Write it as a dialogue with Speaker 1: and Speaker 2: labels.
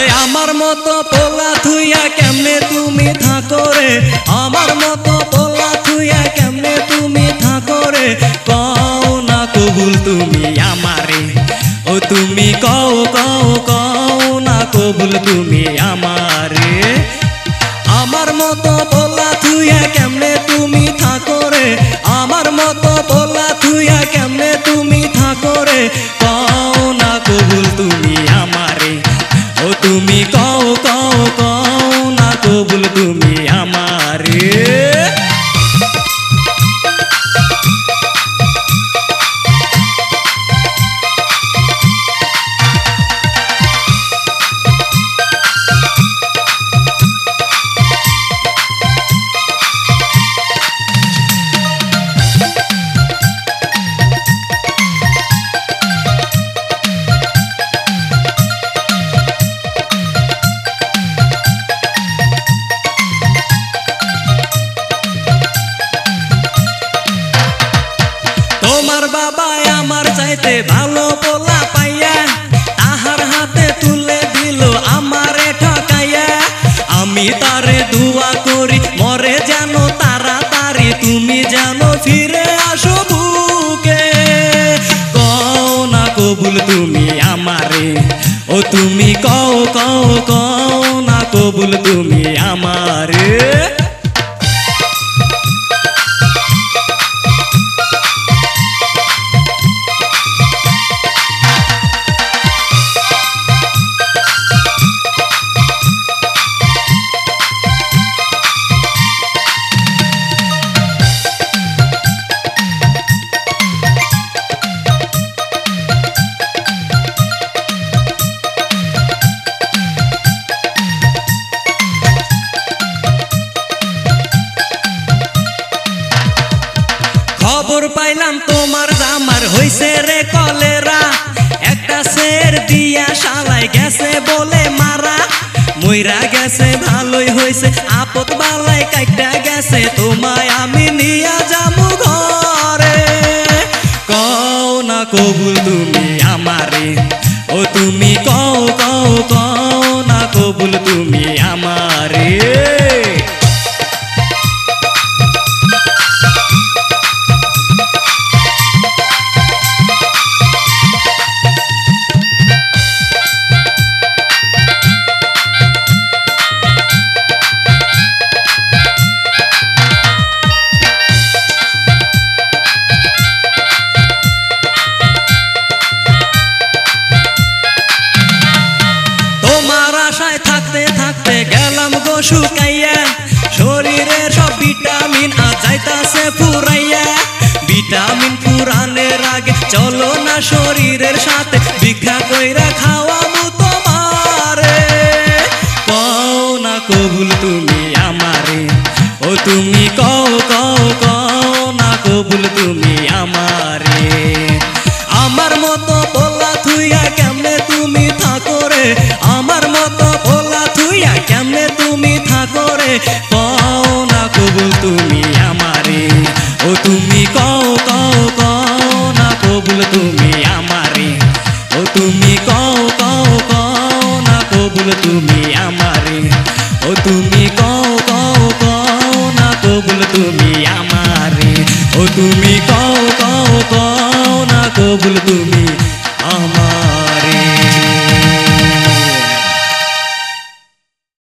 Speaker 1: আরে আমার মতো পোলা থুইয়া কেমনে তুমি থাকো রে, আমার মতো পোলা থুইয়া কেমনে তুমি থাকো রে, কও না কবুল তুমি আমারে, ও তুমি কও কও কও না কবুল তুমি আমারে। আমার মতো পোলা থুইয়া কেমনে তুমি থাকো রে, আমার মতো পোলা থুইয়া কেমনে তুমি থাকো রে, কও না কবুল তুমি আমারে, ও তুমি কও কও কও না কবুল তুমি আমারে। তোমার বাবা আমার চাইতে ভালো পোলা পাইয়া, তাহার হাতে তুলে দিল আমারে ঠকাইয়া, আমি তারে দুয়া করি মরে যেন তাড়াতাড়ি তুমি যেন ফিরে আসো বুকে, কও না কবুল তুমি আমারে, ও তুমি কও কও কও না কবুল তুমি আমারে। খবর পাইলাম তোমার জামার হইছে রে কলেরা, একটা সের দিয়া শালাই গেছে বলে মারা, মইরা গেছে ভালোই হইছে আপদ বালাই কাইটা গেছে, তোমায় আমি নিয়া যামু ঘরে, কও না কবুল তুমি আমারে, ও তুমি কও কও কও না কবুল তুমি আমারে। থাকতে থাকতে গেলাম গো শুকাইয়া, শরীরের সব ভিটামিন আজ যাইতাছে ফুরাইয়া, ভিটামিন ফুরানের আগে চলো না শরীরের সাথে ভিক্ষা কইরা খাওয়ামু তোমারে, কও না কবুল তুমি আমারে, ও তুমি কও কও কও না কবুল তুমি আমারে। আমার মতো পোলা থুইয়া কেমনে তুমি থাকো রে, আমার মতো পোলা থুইয়া কেমনে তুমি থাকো রে, কও না কবুল তুমি আমারে, ও তুমি কও কও কও না কবুল তুমি আমারে, ও তুমি কও কও কও না কবুল তুমি আমারে, ও তুমি কও কও কও না কবুল তুমি আমারে, ও তুমি কও কও কও না কবুল তুমি